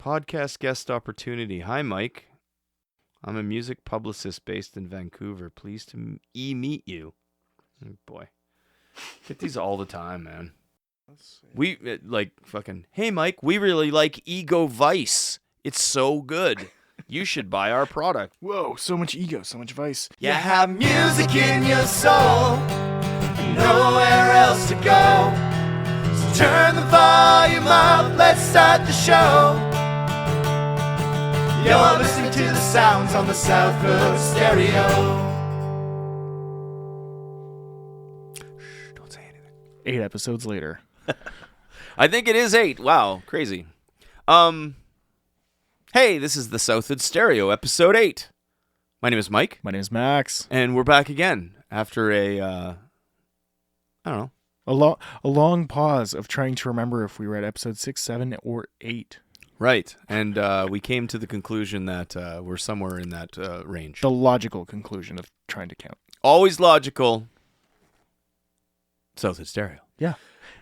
Podcast guest opportunity. Hi, Mike. I'm a music publicist based in Vancouver. Pleased to meet you. Oh, boy. Get these all the time, man. We, fucking, hey, Mike, we really like Ego Vice. It's so good. You should buy our product. Whoa, so much ego, so much vice. You have music in your soul, and nowhere else to go. So turn the volume up, let's start the show. You're listening to the sounds on the Southwood Stereo. Shh, don't say anything. 8 episodes later. I think it is 8. Wow, crazy. Hey, this is the Southwood Stereo, episode 8. My name is Mike. My name is Max. And we're back again after I don't know. A long pause of trying to remember if we were at episode 6, 7, or 8. Right. And we came to the conclusion that we're somewhere in that range. The logical conclusion of trying to count. Always logical. Southwood Stereo. Yeah.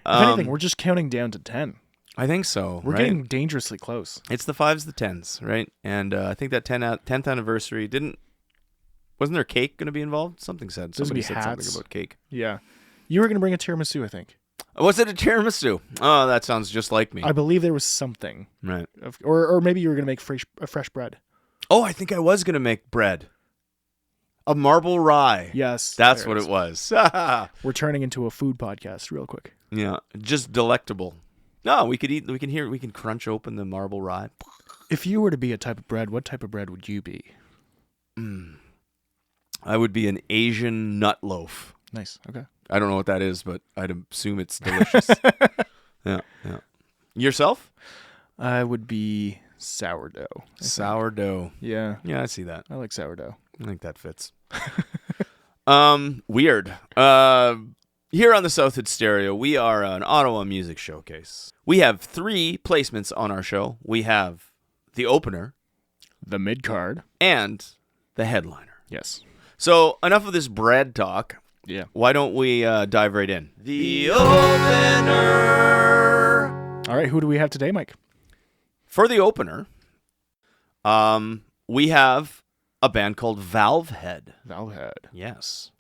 If anything, we're just counting down to 10. I think so. We're getting dangerously close. It's the 5s, the 10s, right? And I think that 10th anniversary wasn't there cake going to be involved? Somebody said something about cake. Yeah. You were going to bring a tiramisu, I think. Was it a tiramisu? Oh, that sounds just like me. I believe there was something. Right. Or maybe you were going to make fresh bread. Oh, I think I was going to make bread. A marble rye. Yes. That's what it was. We're turning into a food podcast real quick. Yeah, just delectable. No, we can crunch open the marble rye. If you were to be a type of bread, what type of bread would you be? I would be an Asian nut loaf. Nice. Okay. I don't know what that is, but I'd assume it's delicious. Yeah. Yourself? I would be sourdough. Sourdough. Yeah. Yeah, I see that. I like sourdough. I think that fits. Weird. Here on the Southwood Stereo, we are an Ottawa music showcase. We have 3 placements on our show. We have the opener, the mid-card, and the headliner. Yes. So enough of this bread talk. Yeah. Why don't we dive right in? The opener. All right, who do we have today, Mike? For the opener, we have a band called Valvehead. Valvehead. Yes.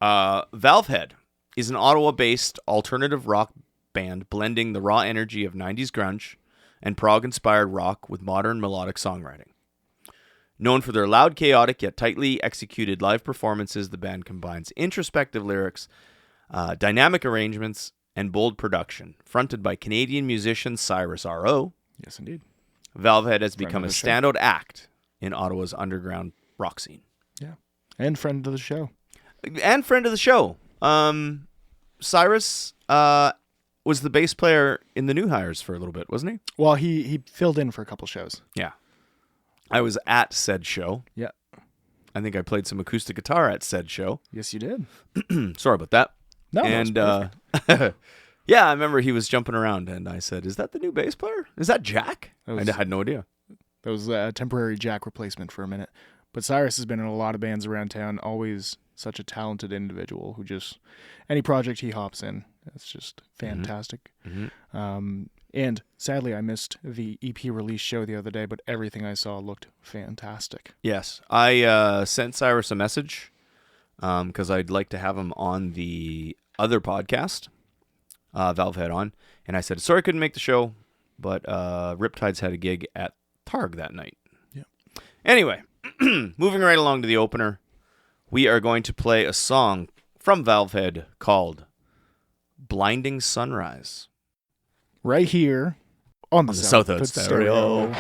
Valvehead is an Ottawa-based alternative rock band blending the raw energy of 90s grunge and prog-inspired rock with modern melodic songwriting. Known for their loud, chaotic, yet tightly executed live performances, the band combines introspective lyrics, dynamic arrangements, and bold production. Fronted by Canadian musician Cyrus R.O., yes, indeed, Valvehead has become a standout act in Ottawa's underground rock scene. Yeah, and friend of the show. And friend of the show. Cyrus was the bass player in the New Hires for a little bit, wasn't he? Well, he filled in for a couple shows. Yeah. I was at said show. Yeah. I think I played some acoustic guitar at said show. Yes, you did. Sorry about that. No, and yeah, I remember he was jumping around, and I said, "Is that the new bass player? Is that Jack?" I had no idea. That was a temporary Jack replacement for a minute. But Cyrus has been in a lot of bands around town. Always such a talented individual who just any project he hops in, it's just fantastic. Mm-hmm. And sadly, I missed the EP release show the other day, but everything I saw looked fantastic. Yes, I sent Cyrus a message because I'd like to have him on the other podcast, Valvehead on, and I said, sorry I couldn't make the show, but Riptides had a gig at Targ that night. Yeah. Anyway, moving right along to the opener, we are going to play a song from Valvehead called Blinding Sunrise. Right here on the Southwood Stereo.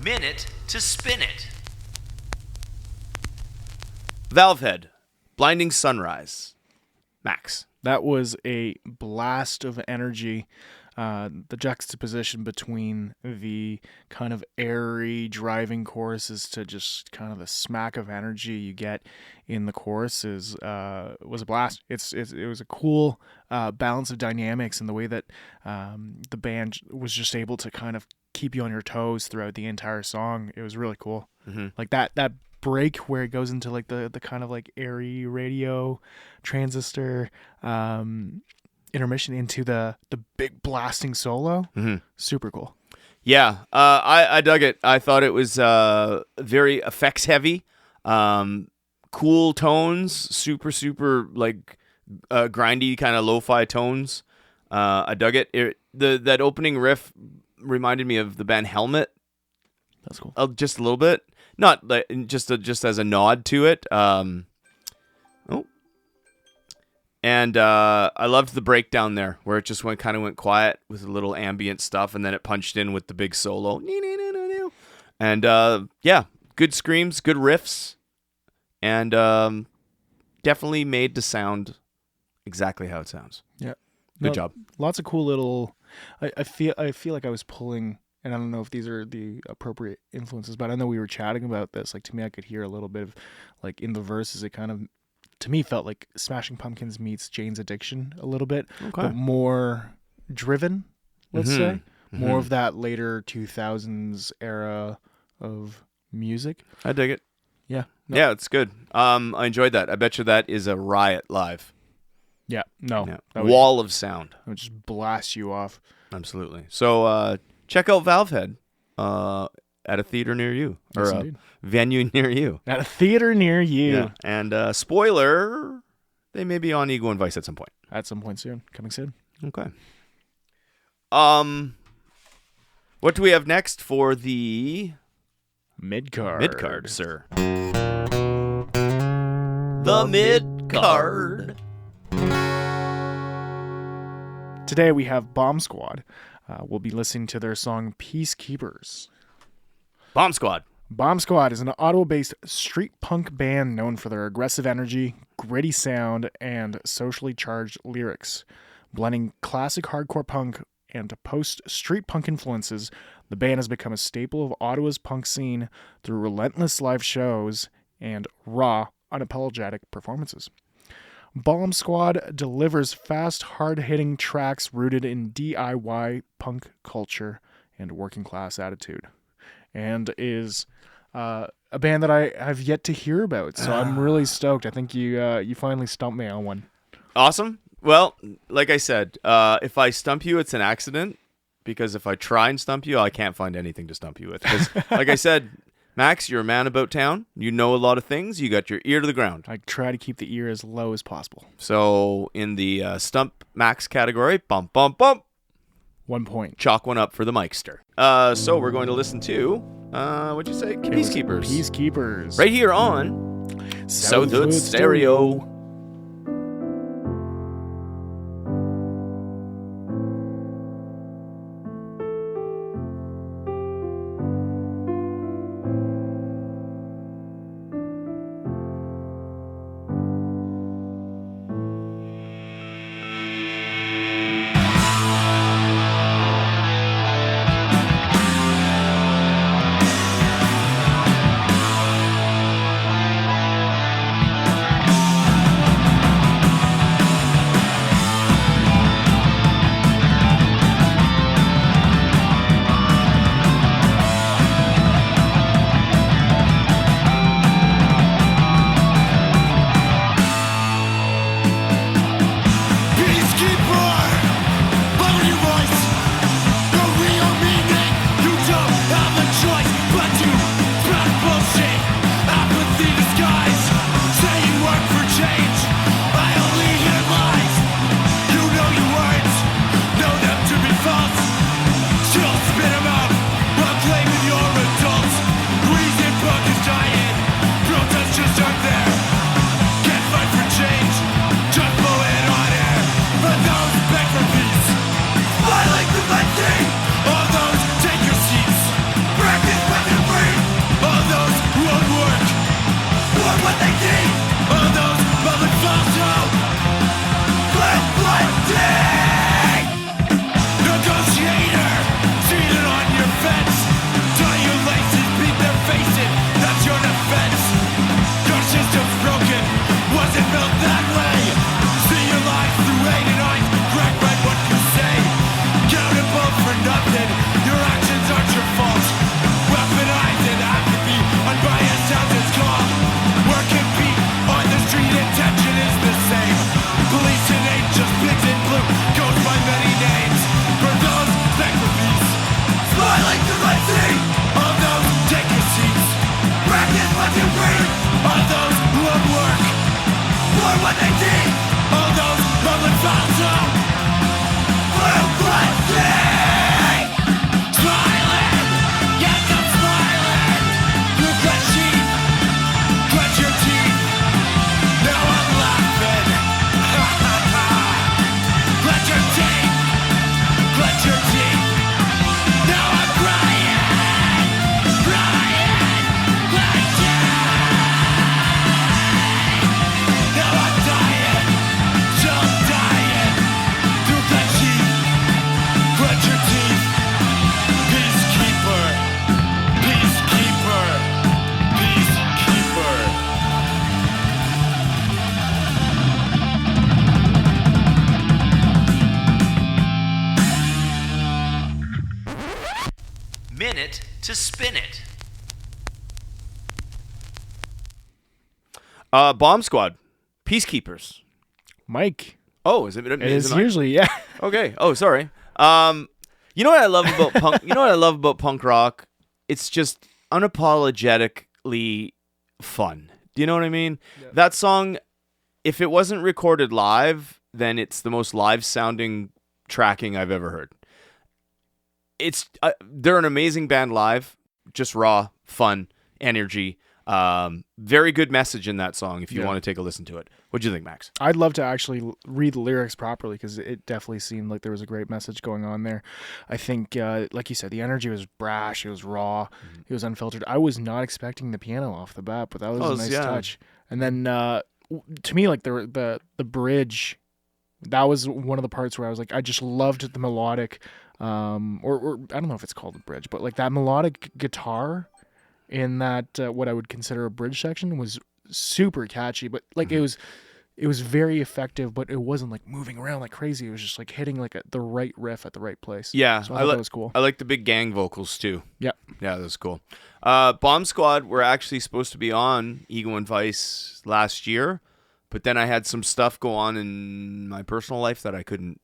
minute to spin it. Valvehead, Blinding Sunrise. Max. That was a blast of energy. The juxtaposition between the kind of airy driving choruses to just kind of the smack of energy you get in the choruses was a blast. It was a cool balance of dynamics and the way that the band was just able to kind of keep you on your toes throughout the entire song. It was really cool. Mm-hmm. Like that break where it goes into like the kind of like airy radio transistor intermission into the big blasting solo. Mm-hmm. Super cool. Yeah, I dug it. I thought it was very effects heavy, cool tones, super like grindy kind of lo-fi tones. I dug it. That opening riff reminded me of the band Helmet. That's cool. Just a little bit, not like just as a nod to it. And I loved the breakdown there, where it just went quiet with a little ambient stuff, and then it punched in with the big solo. And yeah, good screams, good riffs, and definitely made the sound exactly how it sounds. Yeah, good job. Lots of cool little. I feel like I was pulling, and I don't know if these are the appropriate influences, but I know we were chatting about this. Like to me, I could hear a little bit of like in the verses, it kind of. To me, felt like Smashing Pumpkins meets Jane's Addiction a little bit, but more driven, let's say. More of that later 2000s era of music. I dig it. Yeah. Yeah, it's good. I enjoyed that. I bet you that is a riot live. Yeah. No. Yeah. That would, Wall of sound. It would just blast you off. Absolutely. So check out Valvehead at a theater near you. Yes, or indeed. Venue near you. At a theater near you. Yeah. And spoiler, they may be on Ego and Vice at some point. At some point soon. Coming soon. Okay. What do we have next for the Mid-card. mid-card, sir? The mid-card. Today we have Bomb Squad. We'll be listening to their song Peacekeeprs. Bomb Squad. Bomb Squad is an Ottawa-based street punk band known for their aggressive energy, gritty sound, and socially charged lyrics. Blending classic hardcore punk and post-street punk influences, the band has become a staple of Ottawa's punk scene through relentless live shows and raw, unapologetic performances. Bomb Squad delivers fast, hard-hitting tracks rooted in DIY punk culture and working-class attitude, and is a band that I have yet to hear about, so I'm really stoked. I think you finally stumped me on one. Awesome. Well, like I said, if I stump you, it's an accident, because if I try and stump you, I can't find anything to stump you with. Because, like I said, Max, you're a man about town. You know a lot of things. You got your ear to the ground. I try to keep the ear as low as possible. So in the Stump Max category, bump, bump, bump. 1 point. Chalk one up for the Mikester. So we're going to listen to, what'd you say? Peacekeepers. Peacekeepers. Right here on Southwood Stereo. Minute to Spin It. Bomb Squad. Peacekeepers. Mike. Oh, is it? It is usually, yeah. Okay. Oh, sorry. You know what I love about punk? You know what I love about punk rock? It's just unapologetically fun. Do you know what I mean? Yeah. That song, if it wasn't recorded live, then it's the most live sounding tracking I've ever heard. It's they're an amazing band live, just raw, fun, energy. Very good message in that song if you want to take a listen to it. What'd you think, Max? I'd love to actually read the lyrics properly because it definitely seemed like there was a great message going on there. I think, like you said, the energy was brash, it was raw, it was unfiltered. I was not expecting the piano off the bat, but that was a nice touch. And then to me, like the bridge, that was one of the parts where I was like, I just loved the melodic, or I don't know if it's called a bridge, but like that melodic guitar in that what I would consider a bridge section was super catchy, but like it was very effective, but it wasn't like moving around like crazy. It was just like hitting like the right riff at the right place. Yeah, so I thought that was cool. I like the big gang vocals too. Yeah, that was cool. Bomb Squad were actually supposed to be on Ego and Vice last year, but then I had some stuff go on in my personal life that I couldn't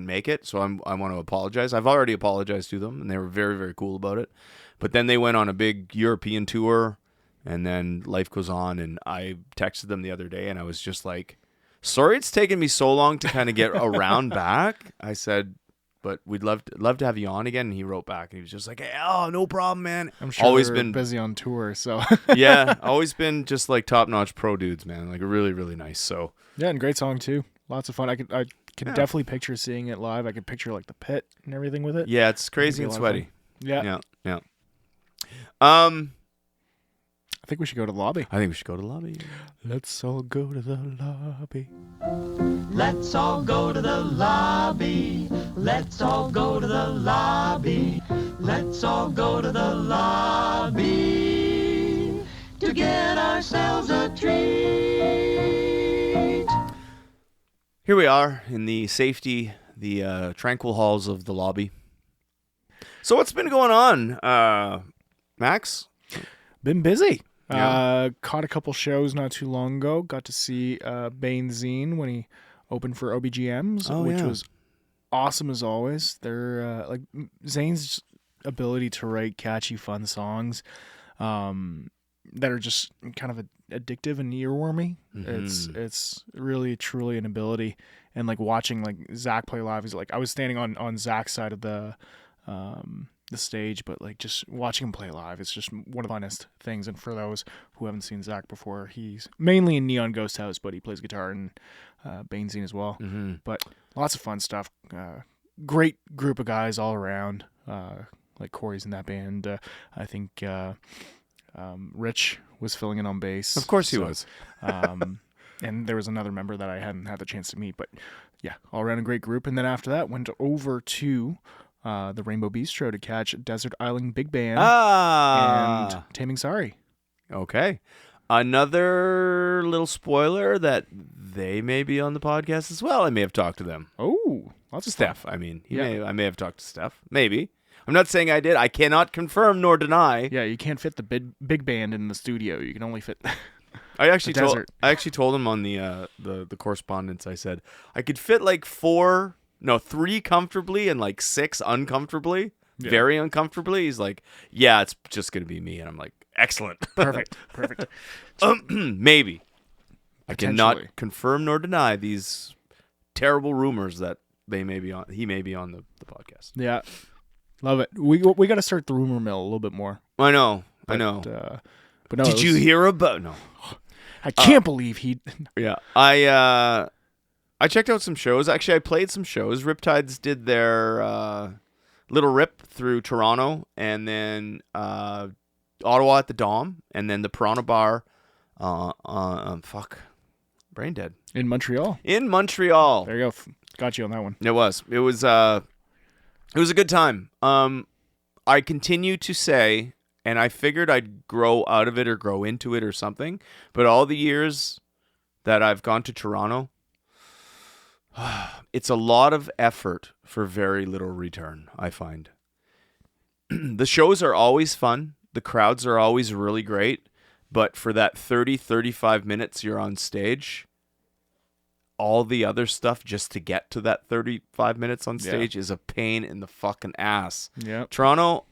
make it. So I want to apologize. I've already apologized to them, and they were very, very cool about it. But then they went on a big European tour. And then life goes on, and I texted them the other day, and I was just like, sorry it's taken me so long to kind of get around back. I said, but we'd love to have you on again. And he wrote back, and he was just like, hey, oh, no problem, man. I'm sure always been busy on tour, so. Yeah, always been just like top-notch pro dudes, man. Like really, really nice. So yeah, and great song, too. Lots of fun. I can definitely picture seeing it live. I could picture like the pit and everything with it. Yeah, it's crazy and sweaty. Yeah. I think we should go to the lobby. Let's all go to the lobby. Let's all go to the lobby. Let's all go to the lobby. Let's all go to the lobby to get ourselves a treat. Here we are in the safety, the tranquil halls of the lobby. So what's been going on, Max? Been busy. Caught a couple shows not too long ago. Got to see B.A.L.M when he opened for OBGMs, which was awesome as always. They're like Zane's ability to write catchy, fun songs that are just kind of addictive and earwormy. Mm-hmm. It's really truly an ability. And like watching like Zach play live, he's like I was standing on Zach's side of the stage, but like just watching him play live, it's just one of the funnest things. And for those who haven't seen Zach before, he's mainly in Neon Ghost House, but he plays guitar in B.A.L.M as well. Mm-hmm. But lots of fun stuff. Great group of guys all around. Like Corey's in that band. I think Rich was filling in on bass. Of course he was. And there was another member that I hadn't had the chance to meet, but yeah, all around a great group. And then after that, went over to the Rainbow Bistro to catch Desert Island Big Band and Taming Sorry. Okay. Another little spoiler that they may be on the podcast as well. I may have talked to them. Oh, lots of Steph. I mean, I may have talked to Steph. Maybe. I'm not saying I did. I cannot confirm nor deny. Yeah, you can't fit the big band in the studio. You can only fit I actually told him on the correspondence, I said I could fit like 3 comfortably and like 6 uncomfortably, very uncomfortably. He's like, yeah, it's just going to be me. And I'm like, excellent. Perfect. Maybe. I cannot confirm nor deny these terrible rumors that he may be on the podcast. Yeah. Love it. We got to start the rumor mill a little bit more. I know. But no. Did you hear about? No. I can't believe he. Yeah. I checked out some shows. Actually, I played some shows. Riptides did their little rip through Toronto, and then Ottawa at the Dom, and then the Piranha Bar. Brain dead. In Montreal. There you go. Got you on that one. It was a good time. I continue to say, and I figured I'd grow out of it or grow into it or something, but all the years that I've gone to Toronto, it's a lot of effort for very little return, I find. the shows are always fun. The crowds are always really great. But for that 30, 35 minutes you're on stage, all the other stuff just to get to that 35 minutes on stage is a pain in the fucking ass. Yeah. Toronto,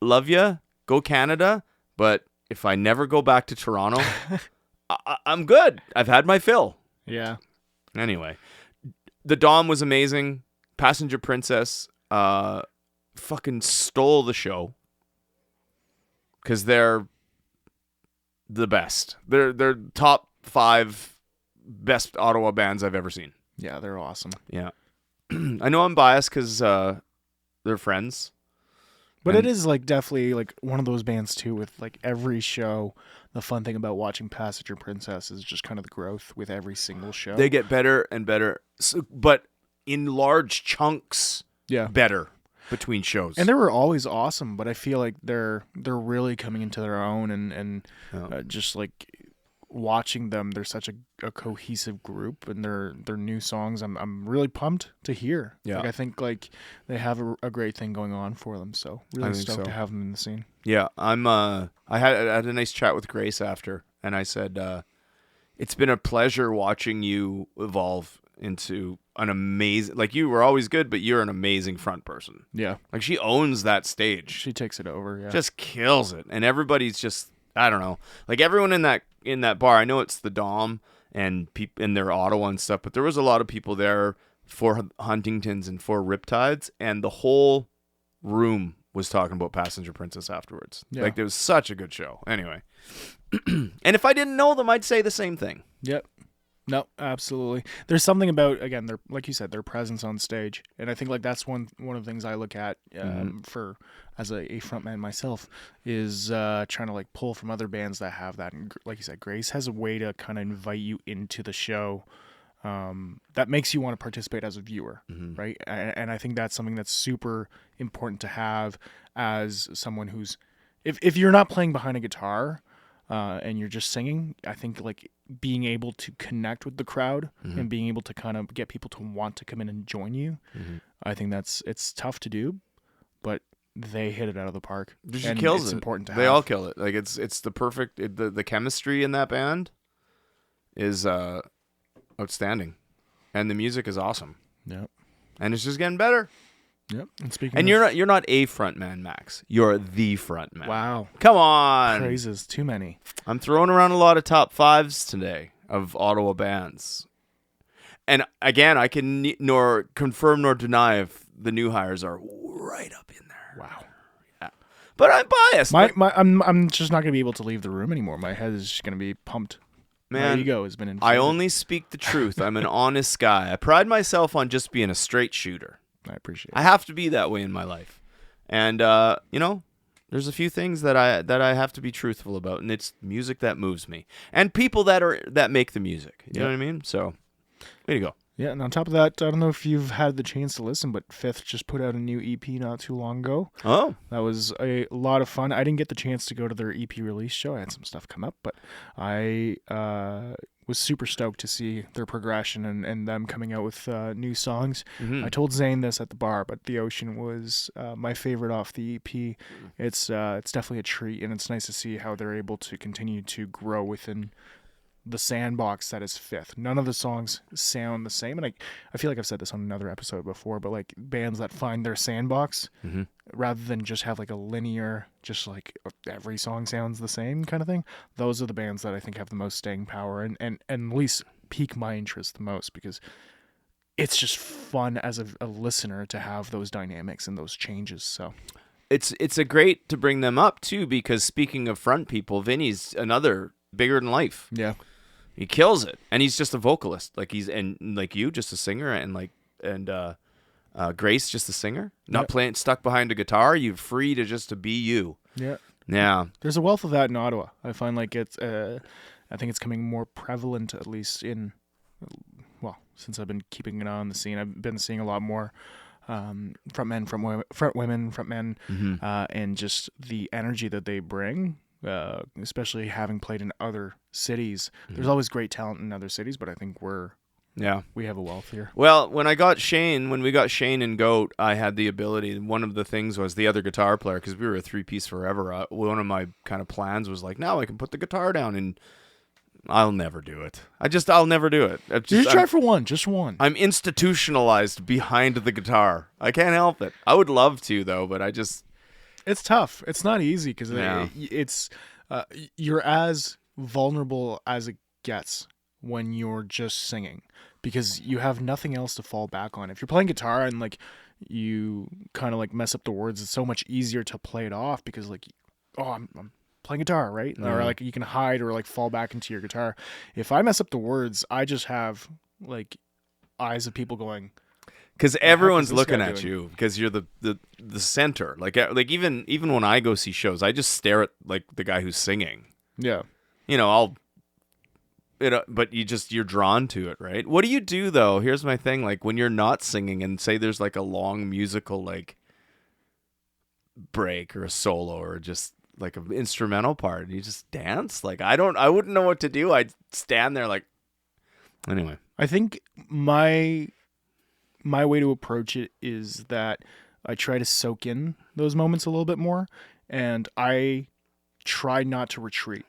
love ya. Go Canada. But if I never go back to Toronto, I'm good. I've had my fill. Yeah. Anyway, the Dom was amazing. Passenger Princess fucking stole the show because they're the best. They're top 5 best Ottawa bands I've ever seen. Yeah, they're awesome. Yeah. I know I'm biased because they're friends. But it is like definitely like one of those bands too with like every show. The fun thing about watching Passenger Princess is just kind of the growth with every single show. They get better and better, but in large chunks better between shows. And they were always awesome, but I feel like they're really coming into their own and just like watching them, they're such a cohesive group, and their new songs I'm really pumped to hear. Yeah. Like, I think like they have a great thing going on for them, so really stoked to have them in the scene. Yeah, I had a nice chat with Grace after, and I said it's been a pleasure watching you evolve into an amazing, like, you were always good, but you're an amazing front person. Yeah. Like, she owns that stage. She takes it over, yeah. Just kills it. And everybody's just, I don't know. Like, everyone in that bar, I know it's the Dom and people in their Ottawa and stuff, but there was a lot of people there for Huntingtons and for Riptides, and the whole room was talking about Passenger Princess afterwards. Yeah. Like, it was such a good show. Anyway. And if I didn't know them, I'd say the same thing. Yep. No, absolutely. There's something about, again, their, like you said, their presence on stage, and I think like that's one of the things I look at for as a frontman myself is trying to like pull from other bands that have that. And like you said, Grace has a way to kind of invite you into the show that makes you want to participate as a viewer, right? And I think that's something that's super important to have as someone who's, if you're not playing behind a guitar. And you're just singing, I think like being able to connect with the crowd and being able to kind of get people to want to come in and join you, I think it's tough to do, but they hit it out of the park. She kills it. It's important to have. They all kill it. Like, it's the perfect, the chemistry in that band is outstanding, and the music is awesome. Yep. And it's just getting better. Yep. And speaking, and you're not a front man, Max. You're the front man. Wow. Come on. Praises, too many. I'm throwing around a lot of top 5s today of Ottawa bands. And again, I can nor confirm nor deny if the new hires are right up in there. Wow. Yeah. But I'm biased. I'm just not going to be able to leave the room anymore. My head is just going to be pumped. Man, my ego has been inflated. I only speak the truth. I'm an honest guy. I pride myself on just being a straight shooter. I appreciate it. I have to be that way in my life. And there's a few things that I have to be truthful about, and it's music that moves me. And people that make the music. You know what I mean? So, way to go. Yeah, and on top of that, I don't know if you've had the chance to listen, but Fifth just put out a new EP not too long ago. Oh. That was a lot of fun. I didn't get the chance to go to their EP release show. I had some stuff come up, but I was super stoked to see their progression and them coming out with new songs. I told Zane this at the bar, but The Ocean was my favorite off the EP. It's definitely a treat, and it's nice to see how they're able to continue to grow within the sandbox that is Fifth. None of the songs sound the same, and I feel like I've said this on another episode before, but like bands that find their sandbox rather than just have like a linear, just like every song sounds the same kind of thing, those are the bands that I think have the most staying power and at least pique my interest the most, because it's just fun as a listener to have those dynamics and those changes. So it's a great to bring them up too, because speaking of front people, Vinny's another bigger than life. Yeah. He kills it, and he's just a vocalist. Like you, just a singer, and Grace, just a singer, not playing, stuck behind a guitar. You're free to be you. Yeah, yeah. There's a wealth of that in Ottawa. I find like it's, I think it's coming more prevalent, at least since I've been keeping an eye on the scene. I've been seeing a lot more front women, and just the energy that they bring. Especially having played in other cities, there's always great talent in other cities, but I think we're Yeah. We have a wealth here. Well, when we got Shane and Goat, I had the ability. One of the things was the other guitar player, because we were a 3-piece forever. One of my kind of plans was like, now I can put the guitar down, and I'll never do it. I'll never do it. Just try for one, just one. I'm institutionalized behind the guitar. I can't help it. I would love to, though, but It's tough. It's not easy because Yeah. it's you're as vulnerable as it gets when you're just singing, because you have nothing else to fall back on. If you're playing guitar and like you kind of like mess up the words, it's so much easier to play it off because like, oh, I'm playing guitar, right? Or like you can hide or like fall back into your guitar. If I mess up the words, I just have like eyes of people going, because everyone's this looking guy at doing? you because you're the center. Like even when I go see shows, I just stare at like the guy who's singing. yeah. But you're drawn to it, right? What do you do though? Here's my thing: like when you're not singing, and say there's like a long musical like break or a solo or just like an instrumental part, and you just dance. Like I wouldn't know what to do. I'd stand there like. Anyway, I think my way to approach it is that I try to soak in those moments a little bit more, and I try not to retreat,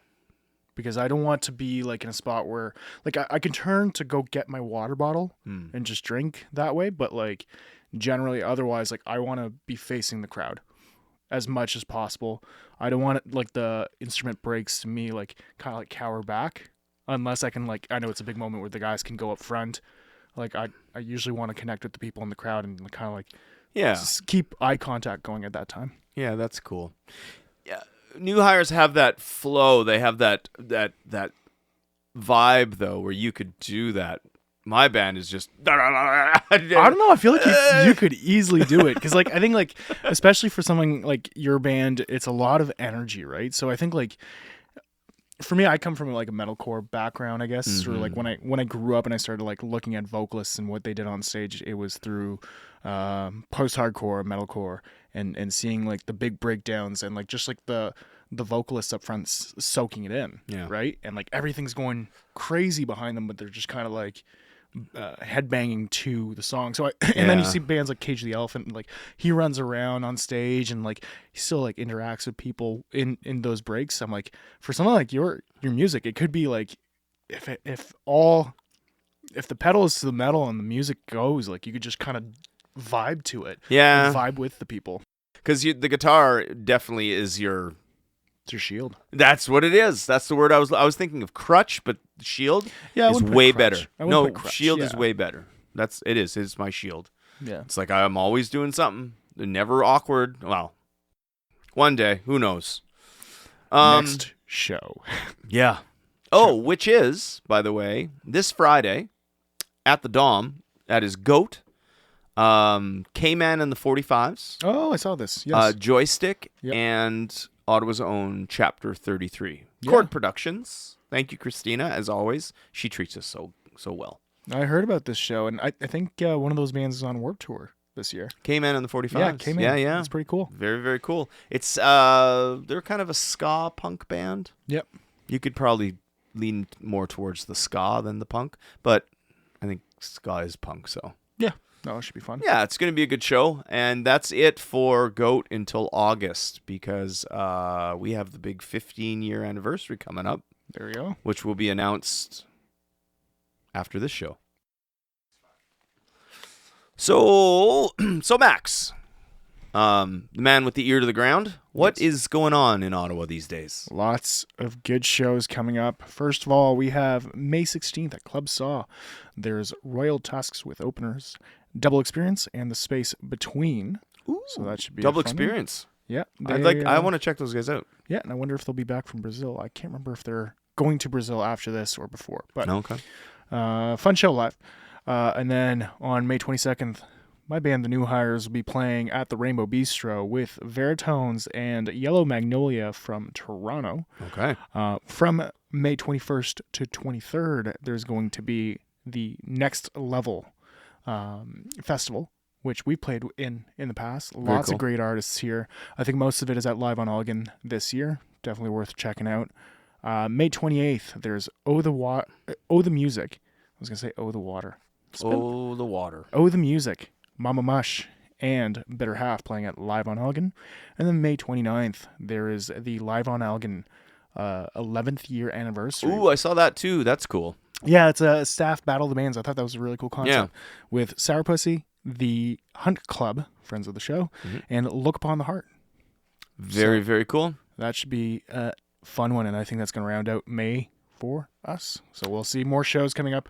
because I don't want to be like in a spot where like I can turn to go get my water bottle and just drink that way, but like generally otherwise, like I want to be facing the crowd as much as possible. I don't want it, like the instrument breaks to me like kind of like cower back, unless I can like, I know it's a big moment where the guys can go up front. Like I usually want to connect with the people in the crowd and kind of like just keep eye contact going at that time. Yeah, that's cool. Yeah, new hires have that flow. They have that vibe though, where you could do that. My band is just. I don't know. I feel like you could easily do it, because like I think like especially for something like your band, it's a lot of energy, right? So I think like. For me, I come from like a metalcore background, I guess, or like when I grew up and I started like looking at vocalists and what they did on stage, it was through post-hardcore, metalcore, and seeing like the big breakdowns and like just like the vocalists up front soaking it in, right? And like everything's going crazy behind them, but they're just kind of like headbanging to the song. So then you see bands like Cage the Elephant, and like he runs around on stage and like he still like interacts with people in those breaks. I'm like, for something like your music, it could be like if the pedal is to the metal and the music goes, like you could just kind of vibe to it, and vibe with the people, because the guitar definitely is your. It's your shield. That's what it is. That's the word I was thinking of. Crutch, but shield is way better. No, shield is way better. It is. It's my shield. Yeah. It's like I'm always doing something. They're never awkward. Well, one day, who knows? Next show. Yeah. Oh, which is, by the way, this Friday at the Dom. That is Goat, K-Man and the 45s. Oh, I saw this. Yes. Joystick and Ottawa's own Chapter 33. Chord Productions. Thank you, Christina, as always. She treats us so well. I heard about this show, and I think one of those bands is on Warped Tour this year. K-Man and the 45s. Yeah, K-Man. Yeah. It's pretty cool. Very, very cool. It's they're kind of a ska punk band. Yep. You could probably lean more towards the ska than the punk, but I think ska is punk, so. Yeah. No, it should be fun. Yeah, it's going to be a good show, and that's it for Goat until August, because we have the big 15-year anniversary coming up. There we go. Which will be announced after this show. So Max, the man with the ear to the ground, what is going on in Ottawa these days? Lots of good shows coming up. First of all, we have May 16th at Club Saw. There's Royal Tusks with openers, Double Experience, and The Space Between. Ooh, so that should be Double a fun Experience. One. Yeah. I want to check those guys out. Yeah, and I wonder if they'll be back from Brazil. I can't remember if they're going to Brazil after this or before. But okay. Fun show live. And then on May 22nd, my band, The New Hires, will be playing at the Rainbow Bistro with Veritones and Yellow Magnolia from Toronto. Okay. From May 21st to 23rd, there's going to be the Next Level festival, which we played in the past. Lots of great artists here. I think most of it is at Live on Elgin this year. Definitely worth checking out. May 28th, there's Oh the Music was going to say Oh the Water. Oh, the water. Oh the Music, Mama Mush, and Better Half playing at Live on Elgin. And then May 29th, there is the Live on Elgin 11th year anniversary. Ooh, I saw that too. That's cool. Yeah, it's a staff battle of the bands. I thought that was a really cool concept. With Sourpussy, the Hunt Club, friends of the show, and Look Upon the Heart. Very, very cool. That should be a fun one, and I think that's going to round out May for us. So we'll see more shows coming up,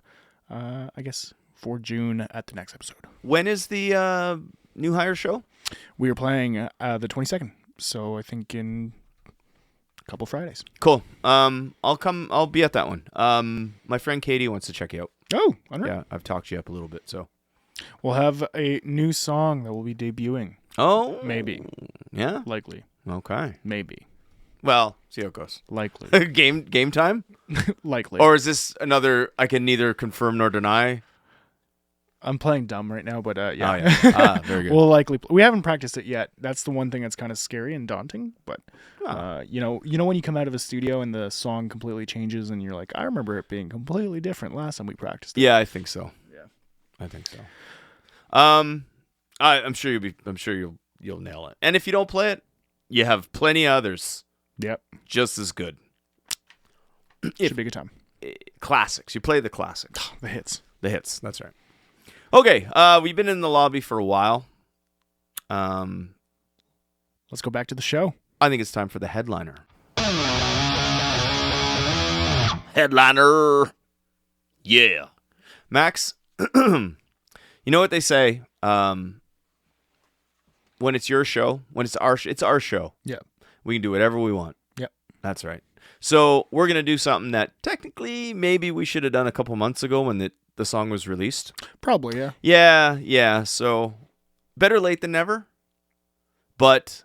I guess, for June at the next episode. When is the New Hire show? We are playing the 22nd, so I think in a couple Fridays. Cool. I'll be at that one. My friend Katie wants to check you out. Oh, unreal. Yeah, I've talked you up a little bit, so. We'll have a new song that will be debuting. Oh. Maybe. Yeah? Likely. Okay. Maybe. Well, see how it goes. Likely. Game time? Likely. Or is this another I can neither confirm nor deny? I'm playing dumb right now, but yeah. Oh, yeah. Very good. We'll likely we haven't practiced it yet. That's the one thing that's kind of scary and daunting. But you know when you come out of a studio and the song completely changes, and you're like, I remember it being completely different last time we practiced it. Yeah, I think so. Yeah, I think so. I'm sure you'll nail it. And if you don't play it, you have plenty of others. Yep. Just as good. Should be a good time. Classics. You play the classics. The hits. The hits. That's right. Okay. We've been in the lobby for a while. Let's go back to the show. I think it's time for the headliner. Headliner. Yeah. Max, you know what they say? When it's your show, when it's our show. Yeah. We can do whatever we want. Yep. That's right. So we're going to do something that technically maybe we should have done a couple months ago when the song was released. Probably, yeah. Yeah. So better late than never, but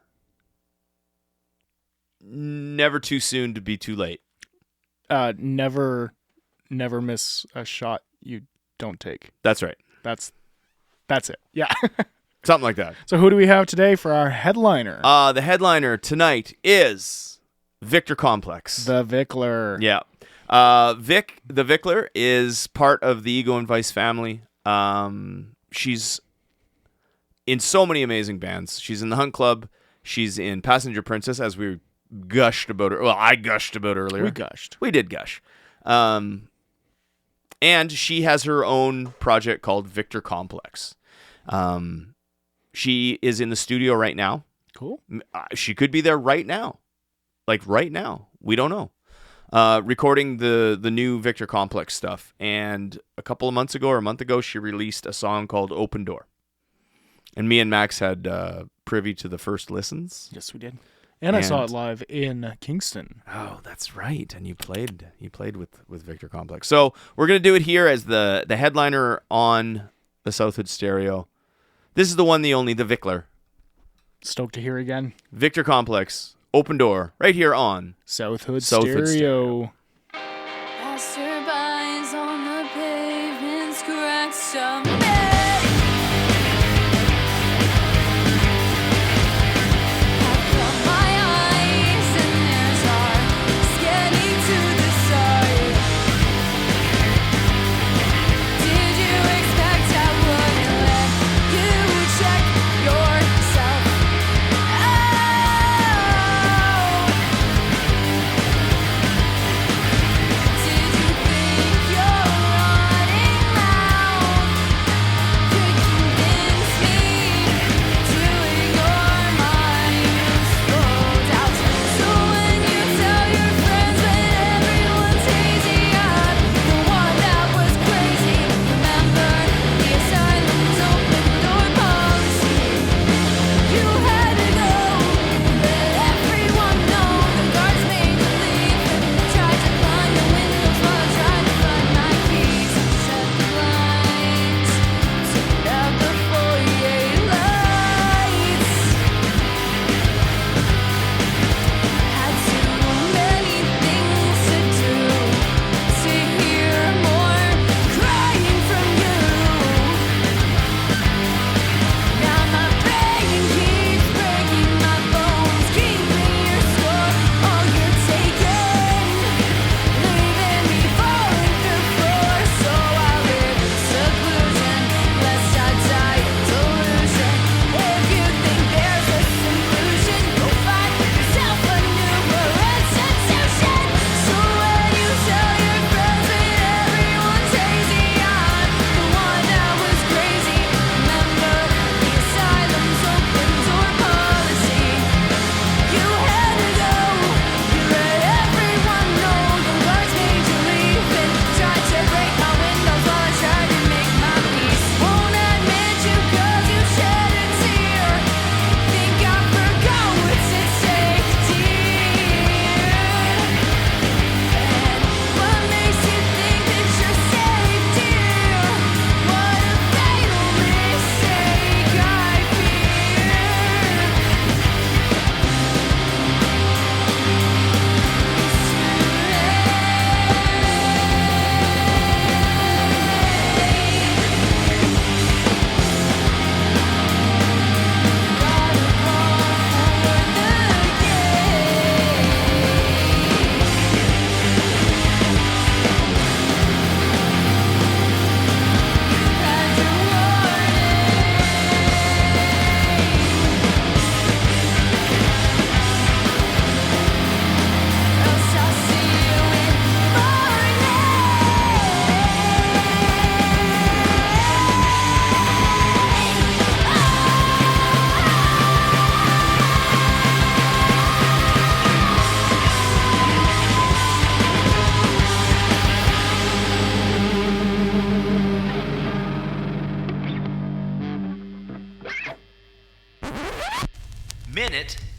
never too soon to be too late. Never miss a shot you don't take. That's right. That's it. Yeah. Something like that. So who do we have today for our headliner? The headliner tonight is Victor Complex. The Vickler. Yeah. Vic, the Vickler, is part of the Ego and Vice family. She's in so many amazing bands. She's in the Hunt Club. She's in Passenger Princess, as we gushed about her. Well, I gushed about earlier. We gushed. We did gush. And she has her own project called Victor Complex. She is in the studio right now. Cool. She could be there right now. Like right now. We don't know. Recording the new Victor Complex stuff. And a couple of months ago or a month ago, she released a song called Open Door. And me and Max had privy to the first listens. Yes, we did. And I saw it live in Kingston. Oh, that's right. And you played with Victor Complex. So we're going to do it here as the headliner on the Southwood Stereo. This is the one, the only, the Vickler. Stoked to hear again. Victor Complex, Open Door, right here on Southwood Stereo. Passerbys on the pavements, crack some.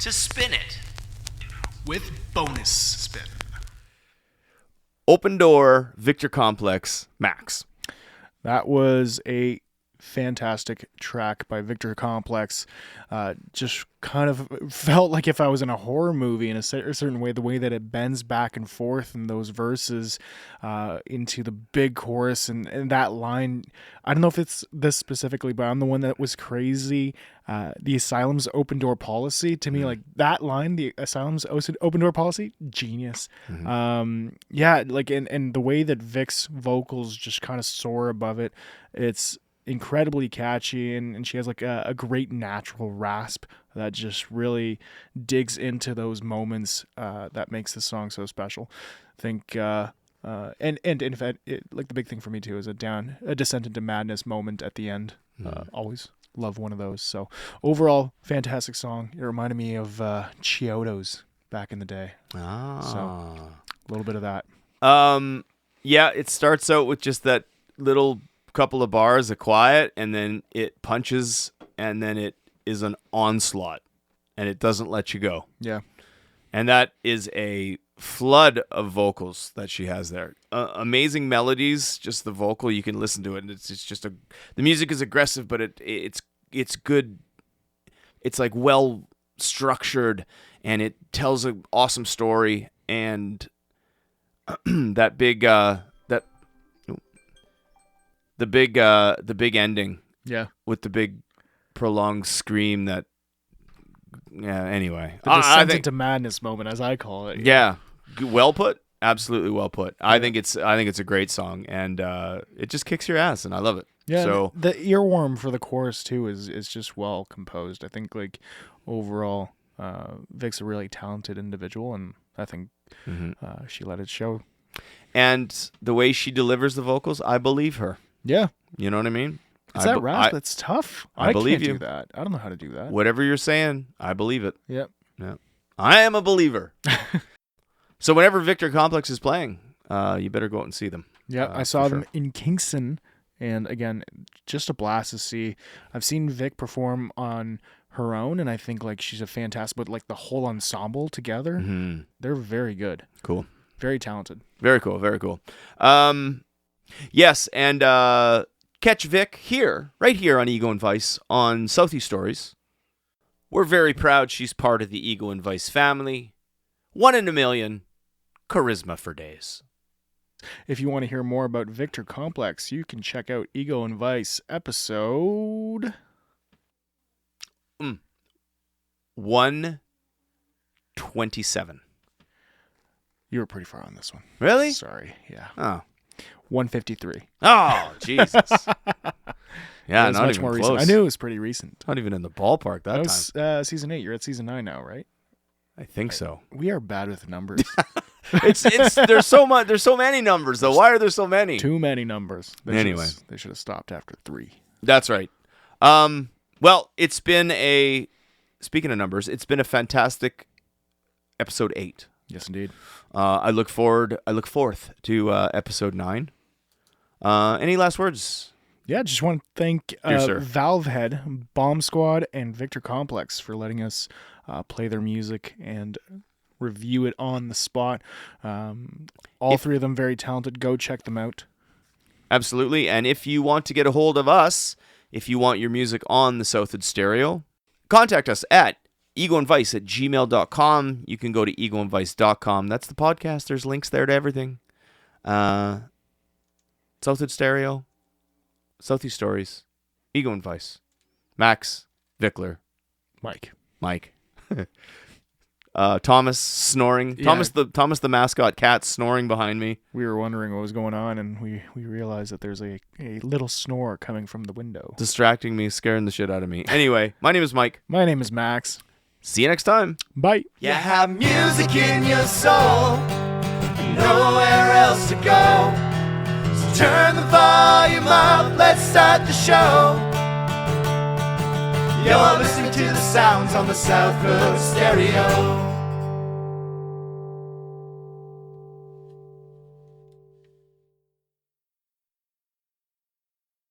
to spin it. With bonus spin. Open Door, Victor Complex, Max. That was a fantastic track by Victor Complex. Just kind of felt like if I was in a horror movie in a certain way, the way that it bends back and forth in those verses into the big chorus and that line. I don't know if it's this specifically, but I'm the one that was crazy. The Asylum's open door policy, to me, like that line, the Asylum's open door policy, genius. Yeah, like and the way that Vic's vocals just kind of soar above it, it's incredibly catchy, and she has like a great natural rasp that just really digs into those moments that makes this song so special. I think and in fact, like the big thing for me too is a descent into madness moment at the end. Always love one of those. So overall, fantastic song. It reminded me of Chiodos back in the day. So a little bit of that. Yeah, it starts out with just that little couple of bars of quiet, and then it punches, and then it is an onslaught, and it doesn't let you go. Yeah. And that is a flood of vocals that she has there. Amazing melodies, just the vocal, you can listen to it, and it's just the music is aggressive, but it's good. It's like well structured, and it tells an awesome story, and that big the big ending, Yeah. with the big prolonged scream that, yeah, anyway. The descent into madness moment, as I call it. Yeah. Well put. Absolutely well put. I think it's a great song, and it just kicks your ass, and I love it. Yeah. So the earworm for the chorus too is just well composed. I think like overall, Vic's a really talented individual, and I think she let it show. And the way she delivers the vocals, I believe her. Yeah. You know what I mean? Is that rasp? That's tough. I believe can't you. do that. I don't know how to do that. Whatever you're saying, I believe it. Yep. Yeah. I am a believer. So whenever Victor Complex is playing, you better go out and see them. Yeah, I saw them in Kingston, and again, just a blast to see. I've seen Vic perform on her own, and I think like she's a fantastic, but like the whole ensemble together, they're very good. Cool. Very talented. Very cool. Very cool. Yes, and catch Vic right here on Ego and Vice on Southie Stories. We're very proud she's part of the Ego and Vice family. 1 in a million. Charisma for days. If you want to hear more about Victor Complex, you can check out Ego and Vice episode 127. You were pretty far on this one. Really? Sorry. Yeah. Oh. 153. Oh, Jesus. Yeah, It was not much even more close. recent. I knew it was pretty recent. Not even in the ballpark that was time. season 8. You're at season 9 now, right? I think so. We are bad with numbers. It's there's so much. There's so many numbers though. Why are there so many? Too many numbers. They should have stopped after 3. That's right. Well, it's been speaking of numbers, it's been a fantastic episode 8. Yes, indeed. I look forth to episode 9. Any last words? Yeah, just want to thank Valvehead, Bomb Squad, and Victor Complex for letting us play their music and review it on the spot. All three of them very talented. Go check them out. Absolutely. And if you want to get a hold of us, if you want your music on the Southwood Stereo, contact us at egoandvice@gmail.com. You can go to egoandvice.com. That's the podcast. There's links there to everything. Southwood Stereo, Southie Stories, Ego and Vice, Max, Vickler, Mike. Thomas snoring. Yeah. Thomas the mascot cat snoring behind me. We were wondering what was going on, and we realized that there's a little snore coming from the window. Distracting me, scaring the shit out of me. Anyway, my name is Mike. My name is Max. See you next time. Bye. You have music in your soul, nowhere else to go. So turn the volume up, let's start the show. You're listening to the sounds on the Southwood Stereo.